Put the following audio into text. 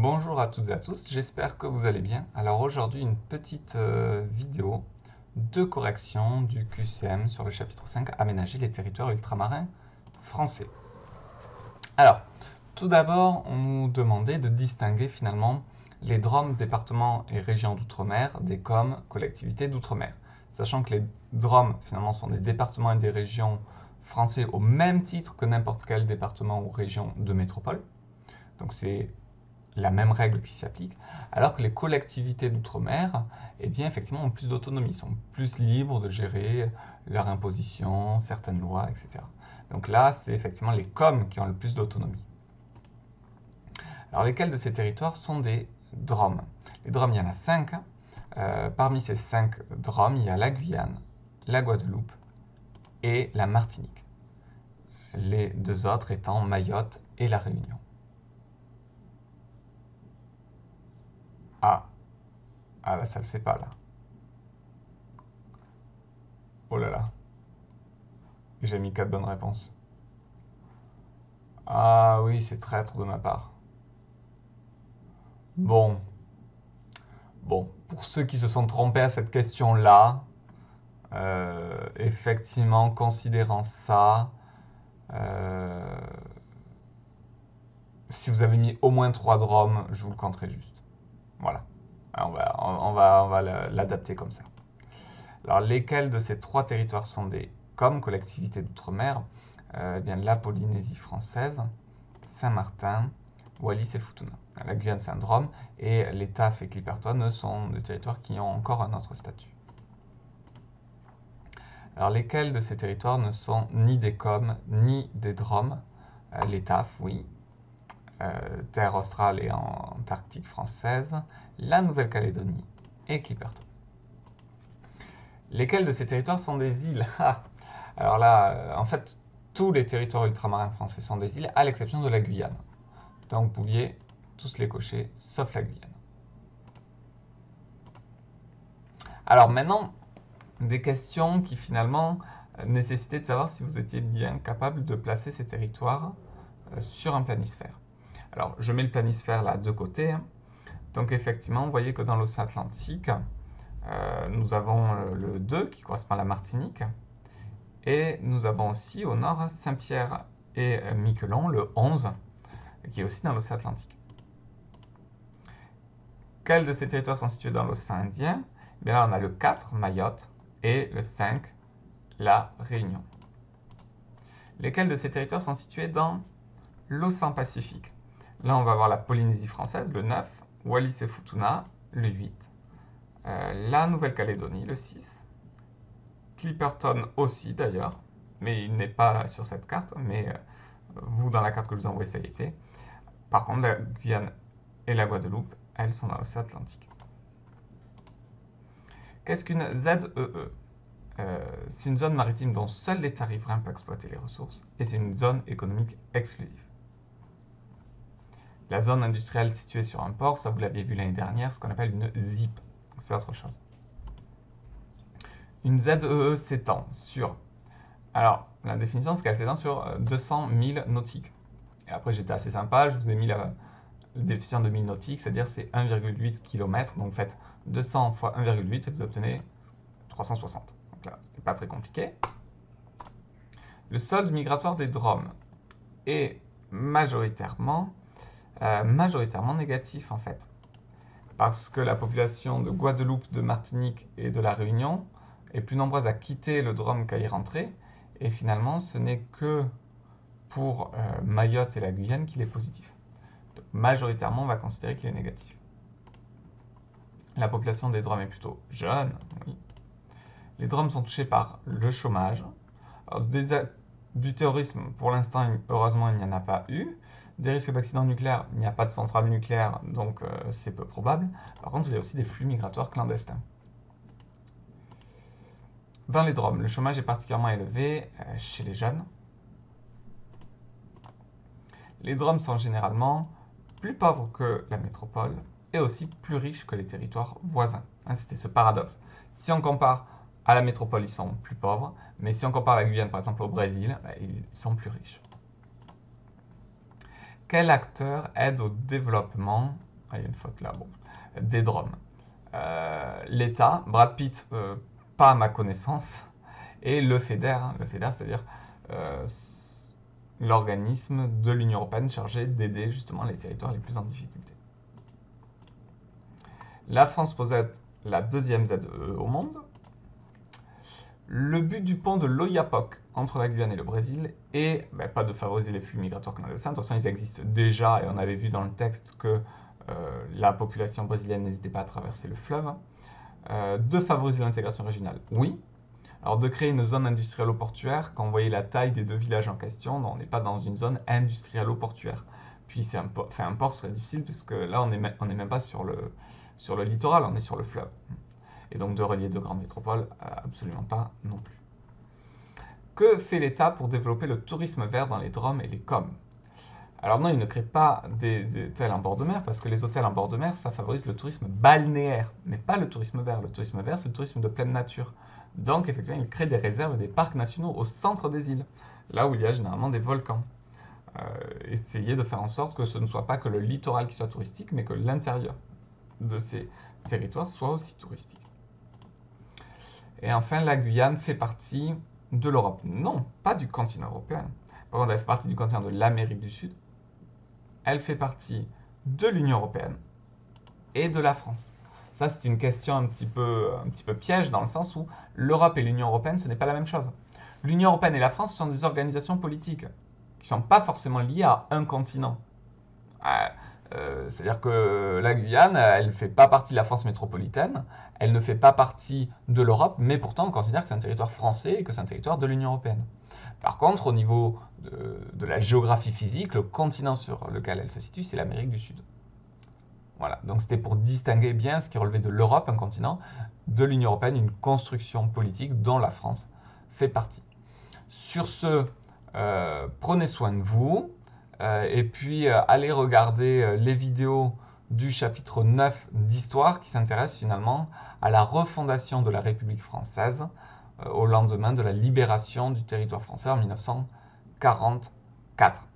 Bonjour à toutes et à tous, j'espère que vous allez bien. Alors aujourd'hui une petite vidéo de correction du QCM sur le chapitre 5, aménager les territoires ultramarins français. Alors, tout d'abord, on nous demandait de distinguer finalement les DROM, départements et régions d'outre-mer, des COM, collectivités d'outre-mer. Sachant que les DROM finalement sont des départements et des régions français au même titre que n'importe quel département ou région de métropole. Donc c'est la même règle qui s'applique, alors que les collectivités d'outre-mer, eh bien, effectivement, ont plus d'autonomie, sont plus libres de gérer leur imposition, certaines lois, etc. Donc là, c'est effectivement les COM qui ont le plus d'autonomie. Alors, lesquels de ces territoires sont des DROM? Les DROM, il y en a 5. Parmi ces 5 DROM, il y a la Guyane, la Guadeloupe et la Martinique. Les deux autres étant Mayotte et la Réunion. Ah là, ça le fait pas, là. Oh là là. J'ai mis 4 bonnes réponses. Ah oui, c'est traître de ma part. Bon. Pour ceux qui se sont trompés à cette question-là, effectivement, considérant ça, si vous avez mis au moins 3 DROM, je vous le compterai juste. Voilà. On va l'adapter comme ça. Alors, lesquels de ces 3 territoires sont des COM, collectivités d'outre-mer? Eh bien, la Polynésie française, Saint-Martin, Wallis et Futuna. La Guyane, c'est un DROM, et les TAF et Clipperton sont des territoires qui ont encore un autre statut. Alors, lesquels de ces territoires ne sont ni des COM ni des DROM? Les TAF, oui. Terre australe et Antarctique française, la Nouvelle-Calédonie et Clipperton. Lesquels de ces territoires sont des îles? Alors là, en fait, tous les territoires ultramarins français sont des îles, à l'exception de la Guyane. Donc vous pouviez tous les cocher, sauf la Guyane. Alors maintenant, des questions qui finalement nécessitaient de savoir si vous étiez bien capable de placer ces territoires sur un planisphère. Alors je mets le planisphère là de côté. Donc effectivement, vous voyez que dans l'océan Atlantique, nous avons le 2 qui correspond à la Martinique. Et nous avons aussi au nord Saint-Pierre et Miquelon, le 11, qui est aussi dans l'océan Atlantique. Quels de ces territoires sont situés dans l'océan Indien? Bien là, on a le 4, Mayotte, et le 5, la Réunion. Lesquels de ces territoires sont situés dans l'océan Pacifique? Là, on va avoir la Polynésie française, le 9, Wallis et Futuna, le 8, la Nouvelle-Calédonie, le 6, Clipperton aussi d'ailleurs, mais il n'est pas sur cette carte, mais vous, dans la carte que je vous ai envoyée, ça y était. Par contre, la Guyane et la Guadeloupe, elles sont dans l'océan Atlantique. Qu'est-ce qu'une ZEE? C'est une zone maritime dont seul l'État riverain peut exploiter les ressources, et c'est une zone économique exclusive. La zone industrielle située sur un port, ça vous l'aviez vu l'année dernière, ce qu'on appelle une ZIP. C'est autre chose. Une ZEE s'étend sur... Alors, la définition, c'est qu'elle s'étend sur 200 000 nautiques. Et après, j'étais assez sympa, je vous ai mis la définition de 1000 nautiques, c'est-à-dire c'est 1,8 km. Donc, faites 200 fois 1,8 et vous obtenez 360. Donc là, c'était pas très compliqué. Le solde migratoire des DROM est majoritairement négatif, en fait. Parce que la population de Guadeloupe, de Martinique et de la Réunion est plus nombreuse à quitter le DROM qu'à y rentrer. Et finalement, ce n'est que pour Mayotte et la Guyane qu'il est positif. Donc, majoritairement, on va considérer qu'il est négatif. La population des DROM est plutôt jeune, oui. Les DROM sont touchés par le chômage. Alors, du terrorisme, pour l'instant, heureusement, il n'y en a pas eu. Des risques d'accident nucléaire, il n'y a pas de centrale nucléaire, donc c'est peu probable. Par contre, il y a aussi des flux migratoires clandestins. Dans les DROM, le chômage est particulièrement élevé chez les jeunes. Les DROM sont généralement plus pauvres que la métropole et aussi plus riches que les territoires voisins. C'était ce paradoxe. Si on compare à la métropole, ils sont plus pauvres, mais si on compare la Guyane par exemple au Brésil, ils sont plus riches. Quel acteur aide au développement Ah, il y a une faute là, bon. Des DROM. L'État, Brad Pitt, pas à ma connaissance, et le FEDER, c'est-à-dire l'organisme de l'Union européenne chargé d'aider justement les territoires les plus en difficulté. La France possède la deuxième ZEE au monde. Le but du pont de l'Oyapock entre la Guyane et le Brésil est pas de favoriser les flux migratoires clandestins, de toute façon ils existent déjà et on avait vu dans le texte que la population brésilienne n'hésitait pas à traverser le fleuve. De favoriser l'intégration régionale, oui. Alors de créer une zone industrielle-portuaire, quand vous voyez la taille des deux villages en question, on n'est pas dans une zone industrielle-portuaire. Puis un port serait difficile puisque là on n'est même pas sur le littoral, on est sur le fleuve. Et donc de relier deux grandes métropoles, absolument pas non plus. Que fait l'État pour développer le tourisme vert dans les DROM et les COM? Alors non, il ne crée pas des hôtels en bord de mer, parce que les hôtels en bord de mer, ça favorise le tourisme balnéaire, mais pas le tourisme vert. Le tourisme vert, c'est le tourisme de pleine nature. Donc effectivement, il crée des réserves et des parcs nationaux au centre des îles, là où il y a généralement des volcans. Essayer de faire en sorte que ce ne soit pas que le littoral qui soit touristique, mais que l'intérieur de ces territoires soit aussi touristique. Et enfin, la Guyane fait partie de l'Europe. Non, pas du continent européen. Par contre, elle fait partie du continent de l'Amérique du Sud. Elle fait partie de l'Union européenne et de la France. Ça, c'est une question un petit peu piège dans le sens où l'Europe et l'Union européenne, ce n'est pas la même chose. L'Union européenne et la France, ce sont des organisations politiques qui ne sont pas forcément liées à un continent. C'est-à-dire que la Guyane, elle ne fait pas partie de la France métropolitaine, elle ne fait pas partie de l'Europe, mais pourtant on considère que c'est un territoire français et que c'est un territoire de l'Union européenne. Par contre, au niveau de la géographie physique, le continent sur lequel elle se situe, c'est l'Amérique du Sud. Voilà, donc c'était pour distinguer bien ce qui relevait de l'Europe, un continent, de l'Union européenne, une construction politique dont la France fait partie. Sur ce, prenez soin de vous, et puis allez regarder les vidéos du chapitre 9 d'Histoire qui s'intéresse finalement à la refondation de la République française au lendemain de la libération du territoire français en 1944.